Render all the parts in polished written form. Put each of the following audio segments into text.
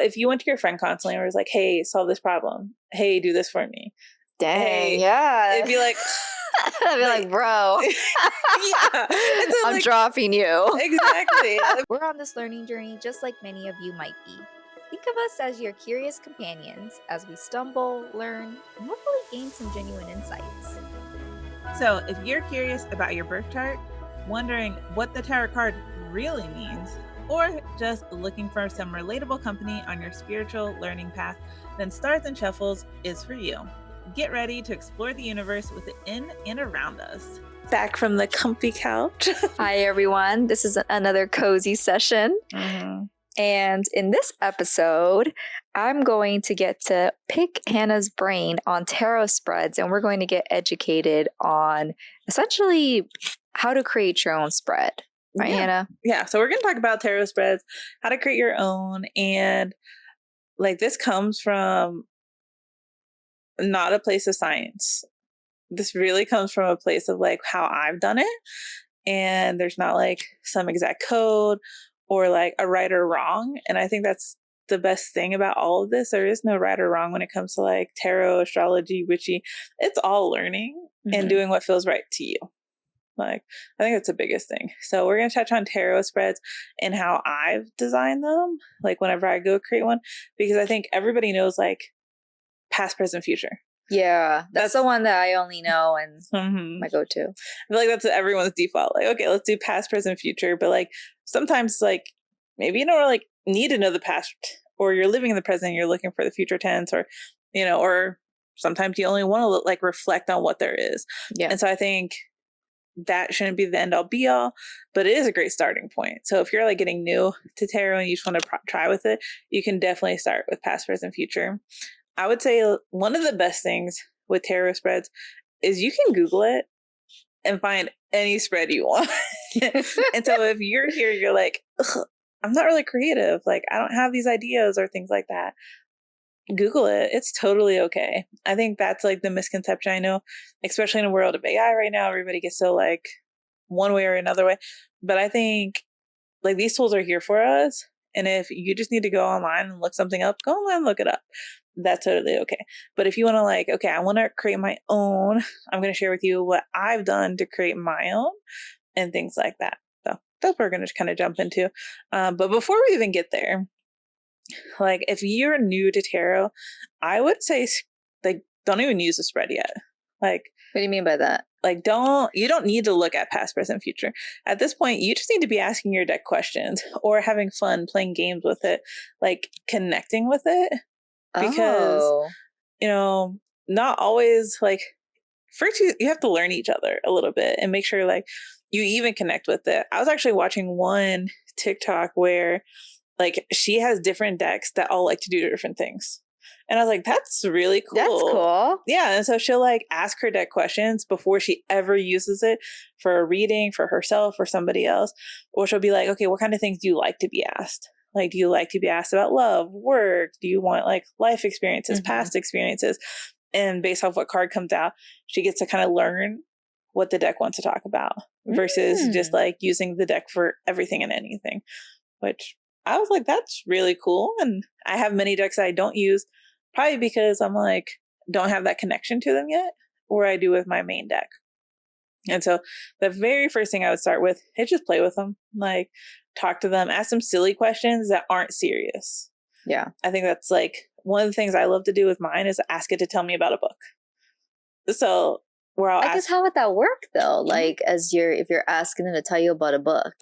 if you went to your friend constantly and was like, hey, solve this problem. Hey, do this for me. Dang, hey, yeah. It'd be like... I'd be like, bro. Yeah. I'm like, dropping you. Exactly. We're on this learning journey just like many of you might be. Think of us as your curious companions as we stumble, learn, and hopefully gain some genuine insights. So if you're curious about your birth chart, wondering what the tarot card really means, or just looking for some relatable company on your spiritual learning path, then Stars and Shuffles is for you. Get ready to explore the universe within and around us. Back from the comfy couch. Hi, everyone. This is another cozy session. Mm-hmm. And in this episode, I'm going to get to pick Hannah's brain on tarot spreads, and we're going to get educated on essentially how to create your own spread. Right, yeah. Hannah? Yeah. So we're going to talk about tarot spreads, how to create your own. And like this comes from not a place of science. This really comes from a place of like how I've done it. And there's not like some exact code or like a right or wrong. And I think that's the best thing about all of this. There is no right or wrong when it comes to like tarot, astrology, witchy. It's all learning and doing what feels right to you. Like, I think that's the biggest thing. So we're going to touch on tarot spreads and how I've designed them, like whenever I go create one, because I think everybody knows like past, present, future. Yeah, that's the one that I only know and my go-to. I feel like that's everyone's default. Like, okay, let's do past, present, future. But like sometimes like maybe you don't like need to know the past, or you're living in the present and you're looking for the future tense, or, you know, or sometimes you only want to like reflect on what there is. Yeah. And so I think that shouldn't be the end all be all, but it is a great starting point. So if you're like getting new to tarot and you just want to try with it, you can definitely start with past, present, future. I would say one of the best things with tarot spreads is you can Google it and find any spread you want. And so if you're here, you're like, I'm not really creative. Like, I don't have these ideas or things like that. Google it. It's totally okay. I think that's like the misconception I know, especially in a world of AI right now. Everybody gets so like one way or another way. But I think like these tools are here for us. And if you just need to go online and look something up, go online and look it up. That's totally okay. But if you want to like, okay, I want to create my own, I'm going to share with you what I've done to create my own and things like that. So that's what we're going to kind of jump into. But before we even get there, like if you're new to tarot, I would say like don't even use the spread yet. Like, what do you mean by that? Like you don't need to look at past, present, future. At this point, you just need to be asking your deck questions or having fun playing games with it, like connecting with it. Because, you know, not always like first you have to learn each other a little bit and make sure like you even connect with it. I was actually watching one TikTok where like she has different decks that all like to do different things. And I was like, that's really cool. That's cool. Yeah. And so she'll like ask her deck questions before she ever uses it for a reading for herself or somebody else. Or she'll be like, okay, what kind of things do you like to be asked? Like, do you like to be asked about love, work? Do you want like life experiences, past experiences? And based off what card comes out, she gets to kind of learn what the deck wants to talk about versus just like using the deck for everything and anything, which I was like, that's really cool. And I have many decks I don't use, probably because I'm like, don't have that connection to them yet, or I do with my main deck. And so the very first thing I would start with is just play with them, like talk to them, ask them silly questions that aren't serious. Yeah. I think that's like one of the things I love to do with mine is ask it to tell me about a book. So where I guess how would that work though? Like if you're asking them to tell you about a book.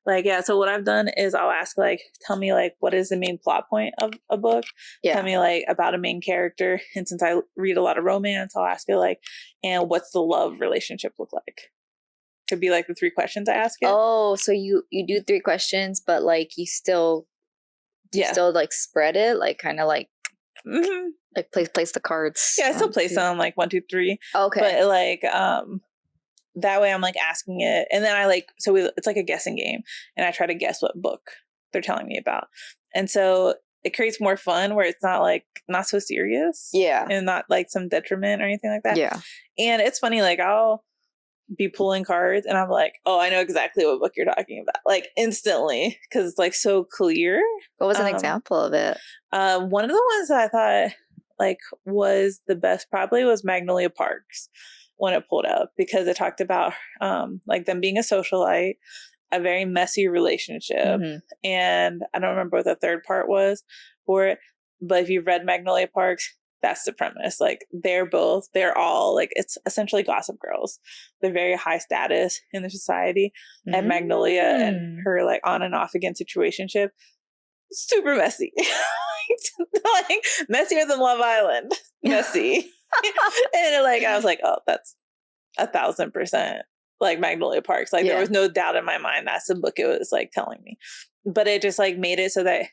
Like, yeah, so what I've done is I'll ask, like, tell me, like, what is the main plot point of a book? Yeah. Tell me, like, about a main character. And since I read a lot of romance, I'll ask it, like, and what's the love relationship look like? Could be, like, the 3 questions I ask it. Oh, so you do 3 questions, but, like, you still, like, spread it? Like, kind of, like, like, place the cards. Yeah, I still place them, like, 1, 2, 3. Okay. But, like, that way I'm like asking it, and then I like it's like a guessing game, and I try to guess what book they're telling me about, and so it creates more fun where it's not so serious, yeah, and not like some detriment or anything like that. Yeah. And it's funny, like I'll be pulling cards and I'm like, oh, I know exactly what book you're talking about, like instantly, because it's like so clear. What was an example of it? One of the ones that I thought like was the best probably was Magnolia Parks when it pulled up, because it talked about like them being a socialite, a very messy relationship. And I don't remember what the third part was for it, but if you've read Magnolia Parks, that's the premise. Like they're all like, it's essentially Gossip Girls. They're very high status in the society. And Magnolia and her like on and off again situationship, super messy. Like messier than Love Island. Messy. And like I was like, oh, that's 1,000% like Magnolia Parks. Like there was no doubt in my mind that's the book it was like telling me. But it just like made it so that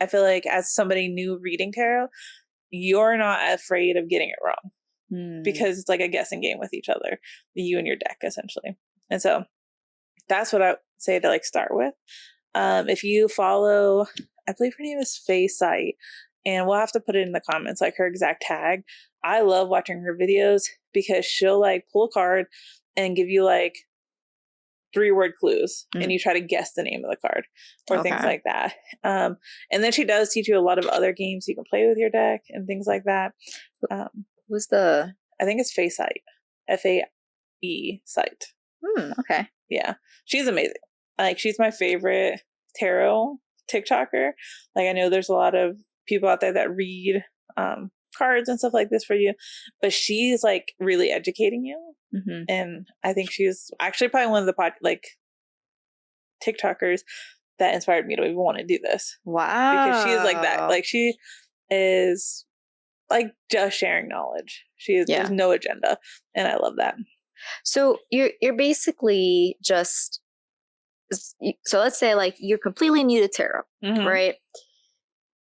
I feel like as somebody new reading tarot, you're not afraid of getting it wrong, because it's like a guessing game with each other, you and your deck essentially. And so that's what I would say to like start with. If you follow, I believe her name is FaySite, and we'll have to put it in the comments, like her exact tag. I love watching her videos because she'll like pull a card and give you like 3-word clues and you try to guess the name of the card or things like that. And then she does teach you a lot of other games you can play with your deck and things like that. Who's the? I think it's FaySite. FAE site. Okay. Yeah. She's amazing. Like she's my favorite tarot TikToker. Like I know there's a lot of people out there that read cards and stuff like this for you, but she's like really educating you. And I think she's actually probably one of the like TikTokers that inspired me to even want to do this. Wow. Because she's like that. Like she is like just sharing knowledge. There's no agenda. And I love that. So you're basically just, so let's say like you're completely new to tarot, right?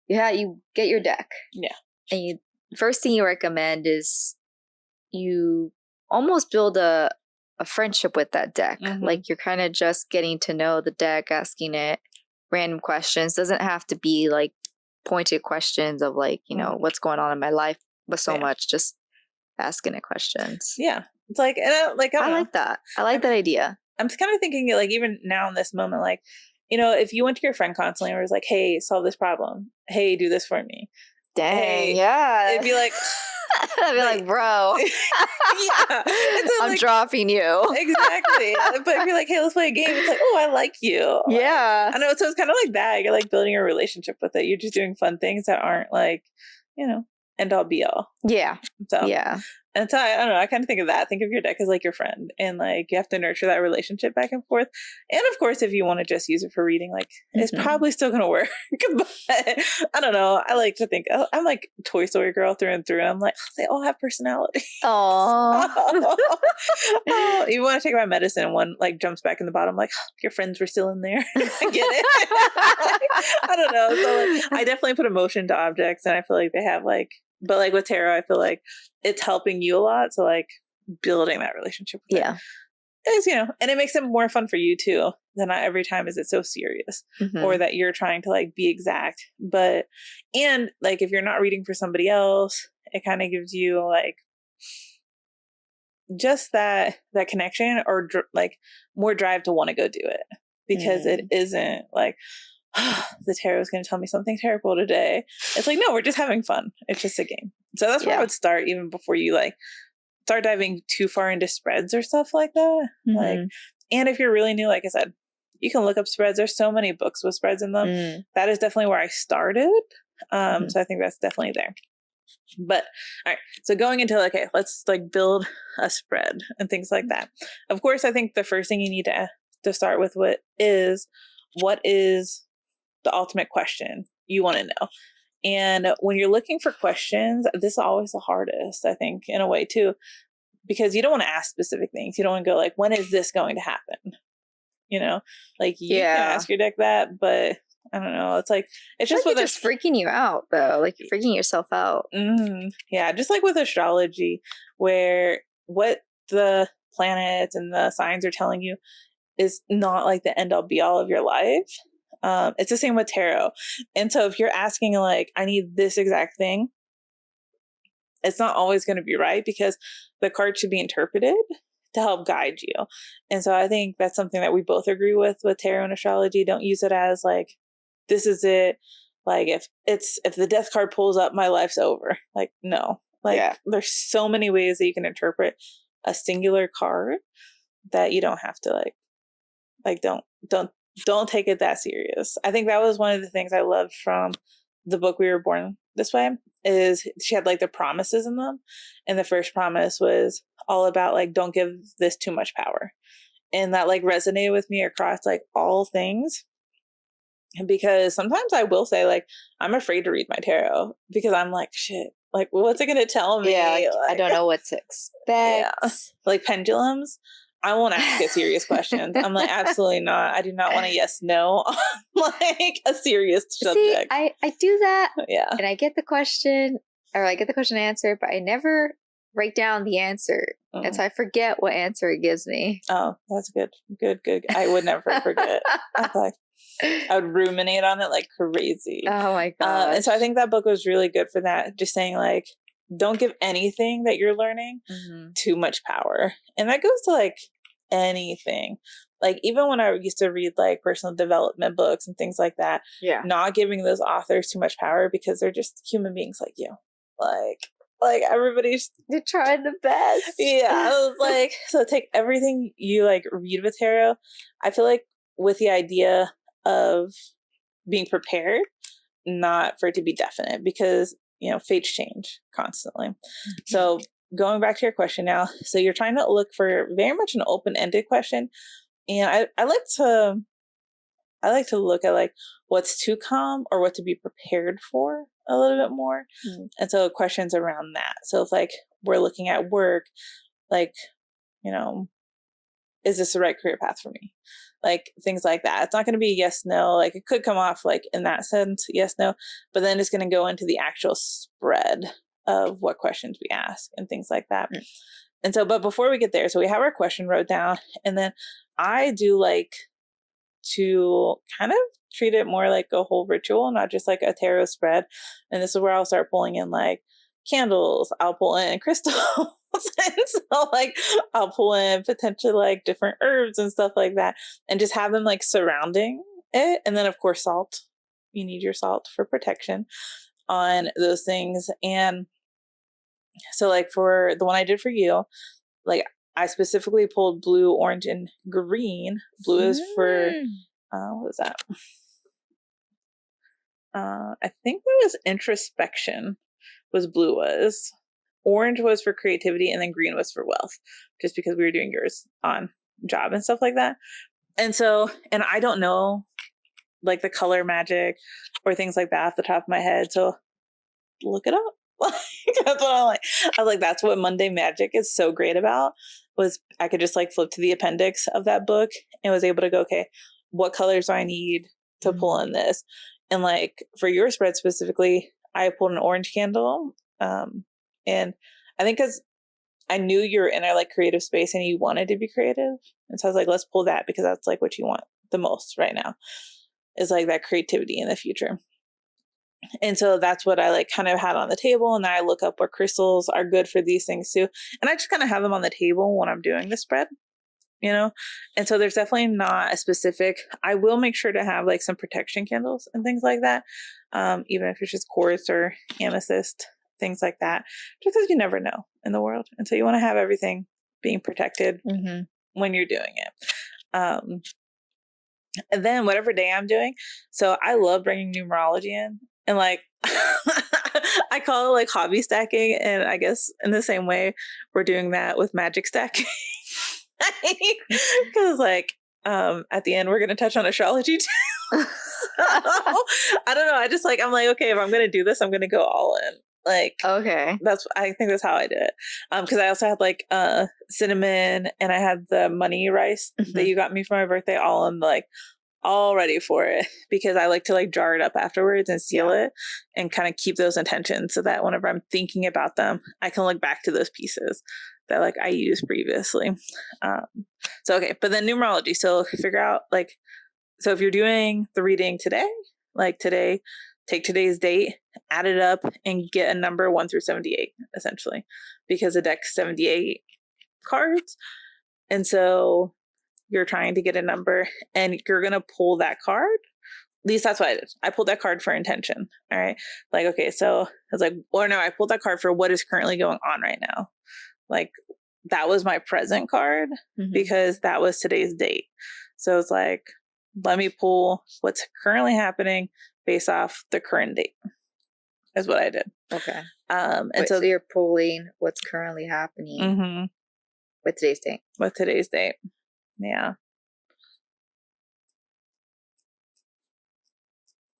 You get your deck. Yeah. And first thing you recommend is you almost build a friendship with that deck. Like you're kind of just getting to know the deck, asking it random questions. Doesn't have to be like pointed questions of like, you know, what's going on in my life, but so much just asking it questions. Yeah. It's like, and I like that. I like that idea. I'm kind of thinking like even now in this moment, like, you know, if you went to your friend constantly and was like, hey, solve this problem. Hey, do this for me. Dang, hey, yeah. It'd be like, I'd be like, bro, I'm like, dropping you. Exactly. But if you're like, hey, let's play a game, it's like, oh, I like you. Yeah. I know. So it's kind of like that. You're like building a relationship with it. You're just doing fun things that aren't like, you know, end all be all. Yeah. So, yeah. And so I don't know. I kind of think of that. Think of your deck as like your friend, and like you have to nurture that relationship back and forth. And of course, if you want to just use it for reading, like it's probably still going to work. But I don't know. I like to think I'm like Toy Story girl through and through. I'm like, oh, they all have personality. Aww. You want to take my medicine, and one like jumps back in the bottom, like oh, your friends were still in there. I get it. I don't know. So like, I definitely put emotion to objects, and I feel like they have like. But like with tarot, I feel like it's helping you a lot. So like building that relationship with it is, you know, and it makes it more fun for you too. Then not every time is it so serious or that you're trying to like be exact. But, and like if you're not reading for somebody else, it kind of gives you like just that connection or like more drive to want to go do it, because it isn't like, the tarot is going to tell me something terrible today. It's like, no, we're just having fun. It's just a game. So that's where I would start, even before you like start diving too far into spreads or stuff like that. Like, and if you're really new, like I said, you can look up spreads. There's so many books with spreads in them. That is definitely where I started. So I think that's definitely there. But all right, so going into like, okay, let's like build a spread and things like that. Of course, I think the first thing you need to start with what is the ultimate question you want to know. And when you're looking for questions, this is always the hardest, I think, in a way too, because you don't want to ask specific things. You don't want to go like, when is this going to happen? You know, like you can ask your deck that, but I don't know. It's like, it's just like just freaking you out though. Like you're freaking yourself out. Yeah. Just like with astrology, where what the planets and the signs are telling you is not like the end all be all of your life. It's the same with tarot. And so if you're asking like, I need this exact thing, it's not always going to be right, because the card should be interpreted to help guide you. And so I think that's something that we both agree with tarot and astrology. Don't use it as like, this is it. Like if the death card pulls up, my life's over. Like, no, like there's so many ways that you can interpret a singular card that you don't have to like, don't take it that serious. I think that was one of the things I loved from the book We Were Born This Way, is she had like the promises in them. And the first promise was all about like, don't give this too much power. And that like resonated with me across like all things. Because sometimes I will say like, I'm afraid to read my tarot because I'm like, shit, like what's it going to tell me? Yeah, like, I don't know what to expect. Yeah. Like pendulums, I won't ask a serious question. I'm like, absolutely not. I do not want a yes, no on like a serious subject. See, I do that. Yeah. And I get the question, or I get the question answered, but I never write down the answer. And so I forget what answer it gives me. Oh, that's good. Good. I would never forget. I would ruminate on it like crazy. Oh my god! And so I think that book was really good for that. Just saying like, don't give anything that you're learning too much power. And that goes to like anything. Like even when I used to read like personal development books and things like that, not giving those authors too much power because they're just human beings like you. Like everybody's, they're trying the best. Yeah. I was like, so take everything you like read with tarot. I feel like with the idea of being prepared, not for it to be definite, because you know fates change constantly. So going back to your question now, so you're trying to look for very much an open-ended question, and I like to look at like what's to come or what to be prepared for a little bit more. And so questions around that. So if like we're looking at work, like, you know, is this the right career path for me? Like things like that. It's not going to be yes, no. Like it could come off like in that sense, yes, no, but then it's going to go into the actual spread of what questions we ask and things like that. And so, but before we get there, so we have our question wrote down, and then I do like to kind of treat it more like a whole ritual, not just like a tarot spread. And this is where I'll start pulling in like candles, I'll pull in crystals. And so like I'll pull in potentially like different herbs and stuff like that, and just have them like surrounding it. And then of course salt, you need your salt for protection on those things. And so like for the one I did for you, like I specifically pulled blue, orange, and green. Blue is for what was that? I think that was introspection. Was blue was. Orange was for creativity, and then green was for wealth, just because we were doing yours on job and stuff like that. And so, and I don't know like the color magic or things like that off the top of my head. So look it up. That's what I'm like. I was like, that's what Monday Magic is so great about, was I could just like flip to the appendix of that book and was able to go, okay, what colors do I need to pull in this? And like for your spread specifically, I pulled an orange candle. And I think because I knew you were in a like creative space and you wanted to be creative. And so I was like, let's pull that, because that's like what you want the most right now, is like that creativity in the future. And so that's what I like kind of had on the table. And then I look up what crystals are good for these things too. And I just kind of have them on the table when I'm doing the spread, you know? And so there's definitely not a specific, I will make sure to have like some protection candles and things like that. Even if it's just quartz or amethyst, things like that, just because you never know in the world. And so you want to have everything being protected when you're doing it. And then whatever day I'm doing. So I love bringing numerology in, and like, I call it like hobby stacking. And I guess in the same way, we're doing that with magic stacking. Because like, at the end, we're going to touch on astrology too. So, I don't know. I just like, I'm like, okay, if I'm going to do this, I'm going to go all in. Like, okay, I think that's how I did it. Because I also had like cinnamon, and I had the money rice that you got me for my birthday, all in like all ready for it, because I like to like jar it up afterwards and seal it and kind of keep those intentions, so that whenever I'm thinking about them, I can look back to those pieces that like I used previously. So okay, but then numerology. So figure out like, so if you're doing the reading today, like today, take today's date, add it up, and get a number 1 through 78, essentially, because the deck's 78 cards. And so you're trying to get a number and you're going to pull that card. At least that's what I did. I pulled that card for intention. All right. Like, okay, so I was like, or no, I pulled that card for what is currently going on right now. Like, that was my present card because that was today's date. So it's like, let me pull what's currently happening based off the current date is what I did. Okay. And so you're pulling what's currently happening with today's date. With today's date. Yeah.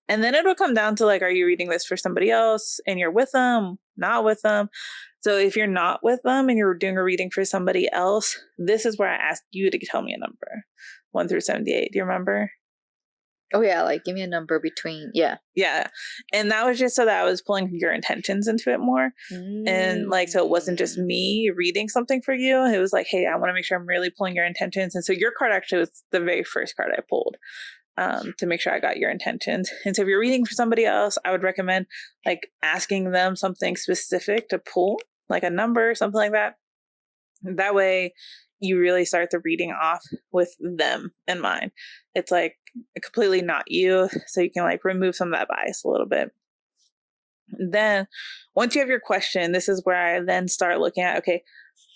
And then it'll come down to like, are you reading this for somebody else and you're with them, not with them? So if you're not with them and you're doing a reading for somebody else, this is where I asked you to tell me a number, 1 through 78. Do you remember? Oh yeah, like give me a number between, yeah. And that was just so that I was pulling your intentions into it more. And like, so it wasn't just me reading something for you. It was like, hey, I want to make sure I'm really pulling your intentions. And so your card actually was the very first card I pulled. To make sure I got your intentions. And so if you're reading for somebody else, I would recommend like asking them something specific to pull, like a number, something like that. That way you really start the reading off with them in mind. It's like completely not you. So you can like remove some of that bias a little bit. Then once you have your question, this is where I then start looking at, okay,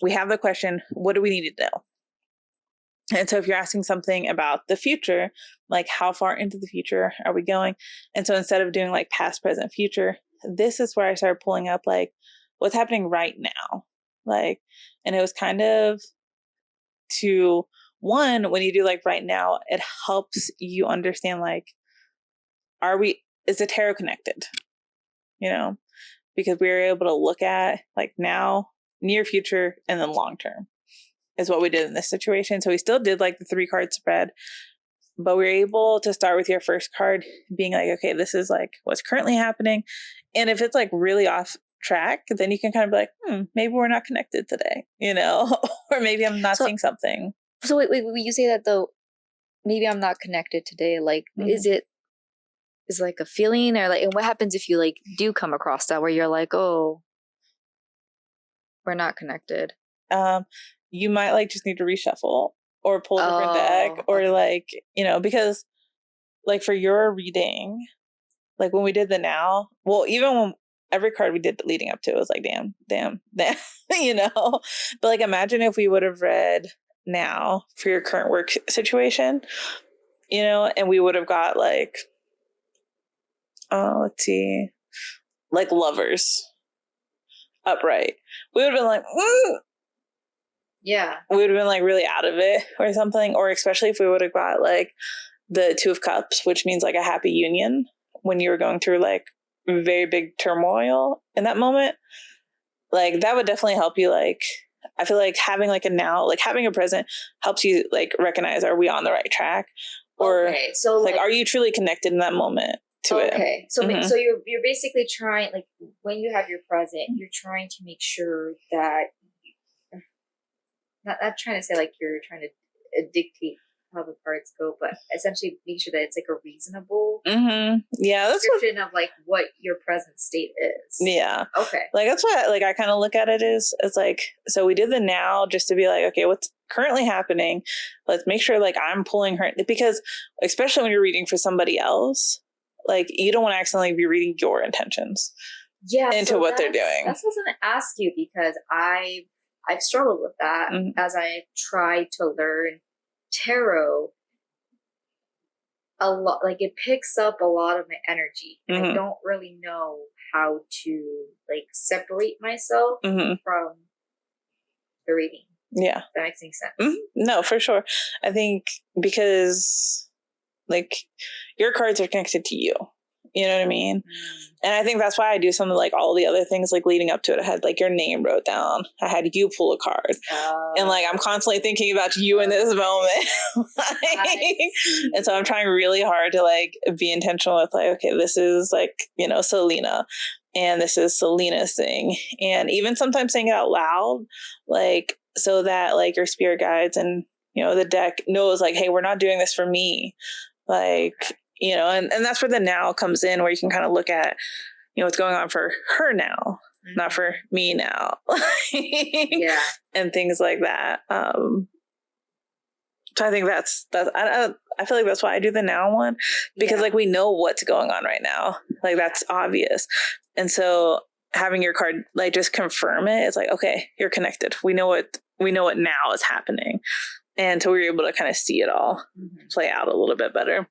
we have the question. What do we need to know? And so if you're asking something about the future, like how far into the future are we going? And so instead of doing like past, present, future, this is where I started pulling up like what's happening right now. Like, and it was kind of to one, when you do like right now, it helps you understand like, is the tarot connected? You know, because we were able to look at like now, near future, and then long term. Is what we did in this situation. So we still did like the 3-card spread, but we were able to start with your first card being like, okay, this is like what's currently happening. And if it's like really off track, then you can kind of be like, maybe we're not connected today, you know, or maybe I'm not seeing something. So wait, you say that though, maybe I'm not connected today. Like, is like a feeling or like, and what happens if you like do come across that where you're like, oh, we're not connected? You might like just need to reshuffle or pull a different deck or like, you know, because like for your reading, like when we did the now, well, even when every card we did leading up to, it was like, damn, you know, but like, imagine if we would have read now for your current work situation, you know, and we would have got like, let's see, like lovers upright. We would have been like, yeah, we would have been like really out of it or something. Or especially if we would have got like the 2 of Cups, which means like a happy union when you were going through like very big turmoil in that moment. Like that would definitely help you. Like, I feel like having like a now, like having a present helps you like recognize, are we on the right track? Or so like, are you truly connected in that moment to it? Okay. So so you're basically trying, like when you have your present, you're trying to make sure that not trying to say like you're trying to dictate how the cards go, but essentially make sure that it's like a reasonable description of like what your present state is. Yeah. Okay. Like that's what like I kind of look at it is it's like, so we did the now just to be like, okay, what's currently happening? Let's make sure like I'm pulling her, because especially when you're reading for somebody else, like you don't want to accidentally be reading your intentions into what they're doing. That's what I was going to ask you, because I've struggled with that as I try to learn tarot a lot. Like it picks up a lot of my energy. I don't really know how to like separate myself from the reading. Yeah. If that makes any sense. No, for sure. I think because like your cards are connected to you. You know what I mean? And I think that's why I do some of like all the other things like leading up to it. I had like your name wrote down. I had you pull a card. And like I'm constantly thinking about you in this moment. And so I'm trying really hard to like be intentional with like, okay, this is like, you know, Selena. And this is Selena's thing. And even sometimes saying it out loud, like so that like your spirit guides and, you know, the deck knows like, hey, we're not doing this for me. Like, you know, and that's where the now comes in, where you can kind of look at, you know, what's going on for her now, not for me now. And things like that. So I think that's I feel like that's why I do the now one, because like we know what's going on right now. Like that's obvious. And so having your card like just confirm it, it's like, okay, you're connected. We know what now is happening. And so we were able to kind of see it all play out a little bit better.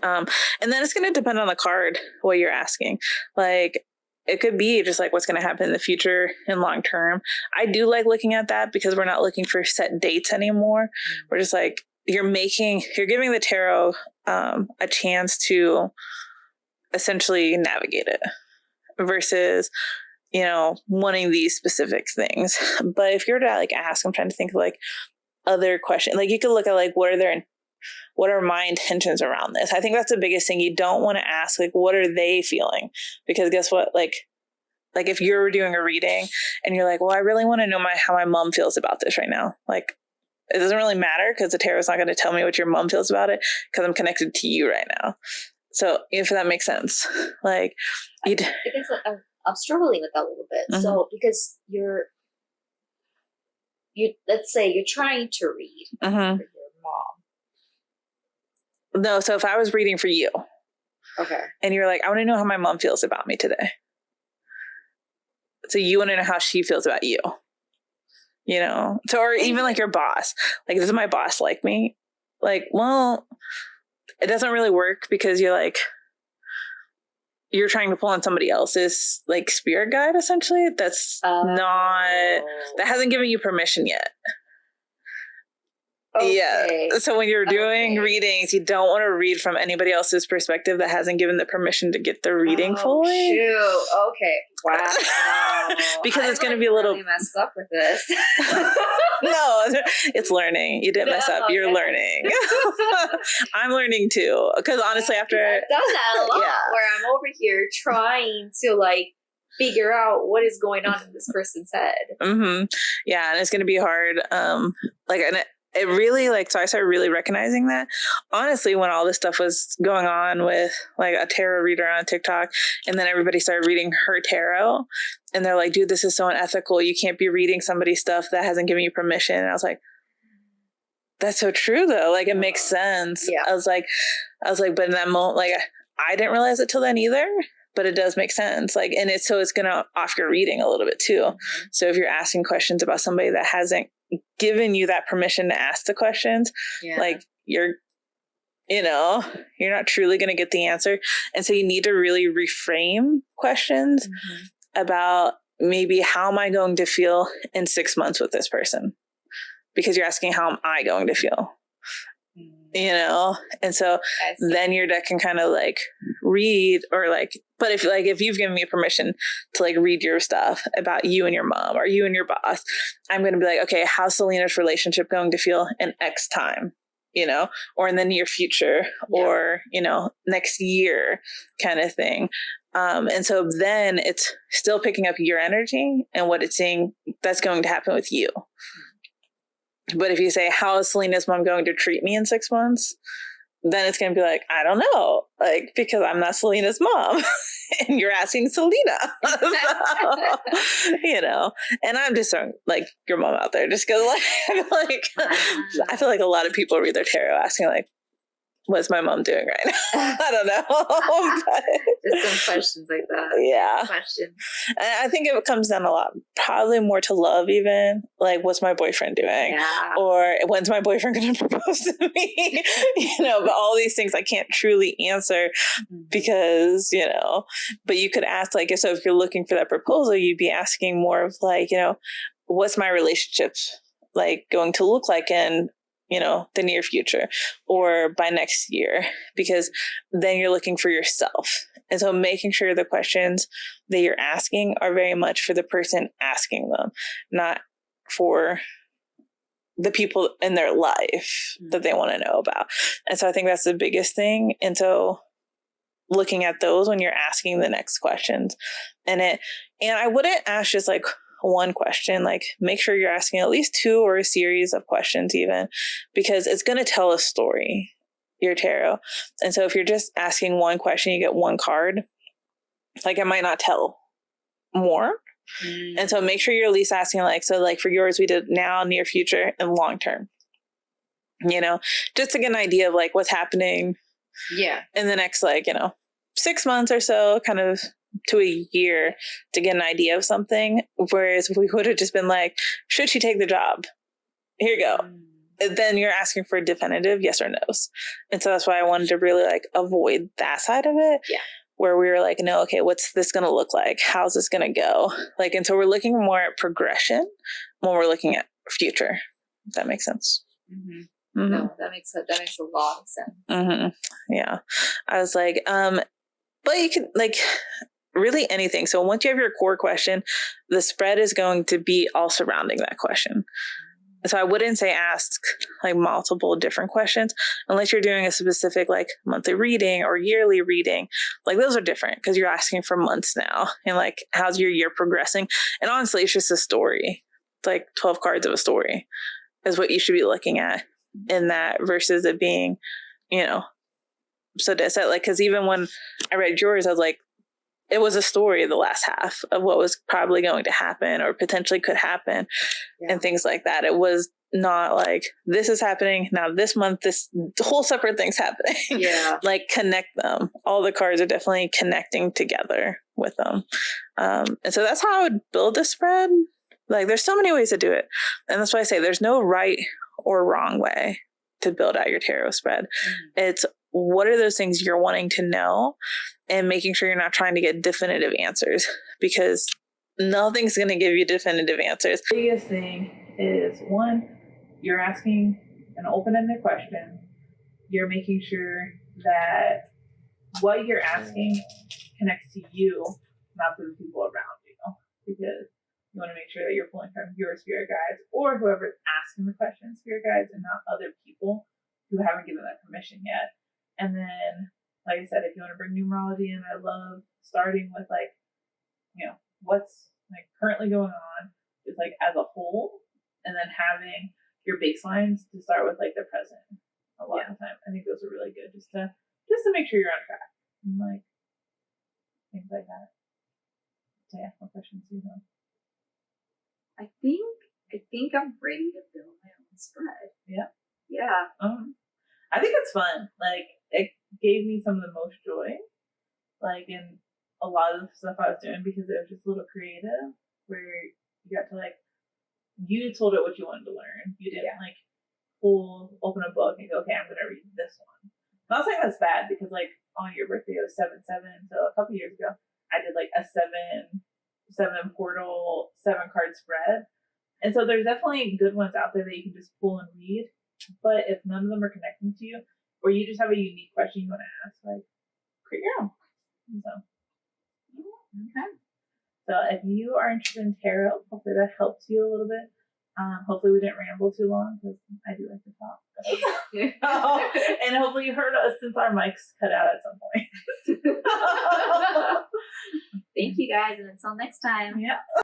And then it's going to depend on the card, what you're asking. Like, it could be just like what's going to happen in the future and long term. I do like looking at that because we're not looking for set dates anymore. We're just like, you're giving the tarot a chance to essentially navigate it versus, you know, wanting these specific things. But if you're to like ask, I'm trying to think of like other questions. Like you could look at like, what are my intentions around this? I think that's the biggest thing. You don't want to ask, like, what are they feeling? Because guess what? Like if you're doing a reading and you're like, well, I really want to know how my mom feels about this right now. Like, it doesn't really matter because the tarot's not going to tell me what your mom feels about it because I'm connected to you right now. So if that makes sense, like, I guess I'm struggling with that a little bit. So because you let's say you're trying to read for your mom. No, so if I was reading for you, okay, and you're like, I want to know how my mom feels about me today. So you want to know how she feels about you, you know? So, or even like your boss, like, does my boss like me? Like, well, it doesn't really work because you're trying to pull on somebody else's like spirit guide, essentially. That's that hasn't given you permission yet. Okay. Yeah. So when you're doing readings, you don't want to read from anybody else's perspective that hasn't given the permission to get the reading fully. Shoot. Okay. Wow. Because it's going to be a little really messed up with this. No, it's learning. You didn't mess up. You're learning. I'm learning too. Because honestly, after I've done that a lot, where I'm over here trying to like figure out what is going on in this person's head. Yeah, and it's going to be hard. It really so I started really recognizing that honestly when all this stuff was going on with like a tarot reader on TikTok, and then everybody started reading her tarot and they're like, dude, this is so unethical. You can't be reading somebody's stuff that hasn't given you permission. And I was like, that's so true though. Like it makes sense. Yeah. I was like, but in that moment, like I didn't realize it till then either, but it does make sense. Like, and it's going to off your reading a little bit too. So if you're asking questions about somebody that hasn't given you that permission to ask the questions, like you're not truly going to get the answer. And so you need to really reframe questions about maybe how am I going to feel in 6 months with this person? Because you're asking, how am I going to feel? And so then your deck can kind of like read or like, but if you've given me permission to like read your stuff about you and your mom or you and your boss, I'm going to be like, okay, how's Selena's relationship going to feel in X time, or in the near future or, next year kind of thing. And so then it's still picking up your energy and what it's saying that's going to happen with you. But if you say, how is Selena's mom going to treat me in 6 months? Then it's going to be like, I don't know, like, because I'm not Selena's mom and you're asking Selena. So, and I'm just throwing like your mom out there just because I feel like a lot of people read their tarot asking like, what's my mom doing right now? I don't know. But, just some questions like that. Yeah. Questions. And I think it comes down a lot, probably more to love even. Like, what's my boyfriend doing? Yeah. Or when's my boyfriend going to propose to me? But all these things I can't truly answer because, but you could ask like, so if you're looking for that proposal, you'd be asking more of like, what's my relationship like going to look like in the near future or by next year, because then you're looking for yourself. And so making sure the questions that you're asking are very much for the person asking them, not for the people in their life that they want to know about. And so I think that's the biggest thing. And so looking at those when you're asking the next questions and I wouldn't ask just like one question, like make sure you're asking at least 2 or a series of questions even, because it's going to tell a story, your tarot. And so if you're just asking one question, you get one card, like it might not tell more. And so make sure you're at least asking like, so like for yours, we did now, near future, and long term. just to get an idea of like what's happening in the next 6 months or so, kind of to a year, to get an idea of something. Whereas we would have just been like, should she take the job? Here you go. Then you're asking for a definitive yes or no's. And so that's why I wanted to really like avoid that side of it. Yeah. Where we were like, no, okay, what's this going to look like? How's this going to go? Like, and so we're looking more at progression when we're looking at future. If that makes sense. Mm-hmm. Mm-hmm. No, that makes a lot of sense. Mm-hmm. Yeah. I was like, but you can like really anything. So once you have your core question, the spread is going to be all surrounding that question. So I wouldn't say ask like multiple different questions unless you're doing a specific like monthly reading or yearly reading. Like those are different because you're asking for months now and like how's your year progressing? And honestly, it's just a story. It's like 12 cards of a story is what you should be looking at in that versus it being, so that's like, because even when I read yours, I was like, it was a story of the last half of what was probably going to happen or potentially could happen and things like that. It was not like this is happening now this month, this whole separate thing's happening. Yeah. Like connect them. All the cards are definitely connecting together with them. And so that's how I would build a spread. Like there's so many ways to do it. And that's why I say there's no right or wrong way to build out your tarot spread. It's what are those things you're wanting to know and making sure you're not trying to get definitive answers because nothing's going to give you definitive answers. The biggest thing is one, you're asking an open-ended question. You're making sure that what you're asking connects to you, not to the people around you, because you want to make sure that you're pulling from your spirit guides or whoever's asking the question, spirit guides, and not other people who haven't given that permission yet. And then, like I said, if you want to bring numerology in, I love starting with like, what's like currently going on, just like as a whole, and then having your baselines to start with like the present. A lot of the time, I think those are really good just to make sure you're on track and like things like that. So yeah, what questions do you have? I think I'm ready to build my own spread. Yeah. Yeah. I think it's fun. Like it gave me some of the most joy, like in a lot of the stuff I was doing because it was just a little creative where you got to like, you told it what you wanted to learn. You didn't like open a book and go, okay, I'm going to read this one. I'm not saying that's bad because like on your birthday it was 7/7. So a couple years ago, I did like a 7 portal, 7 card spread. And so there's definitely good ones out there that you can just pull and read. But if none of them are connecting to you, or you just have a unique question you want to ask, like create your own. So, okay. So if you are interested in tarot, hopefully that helps you a little bit. Hopefully we didn't ramble too long because I do like to talk. And hopefully you heard us since our mics cut out at some point. Thank you guys, and until next time. Yeah.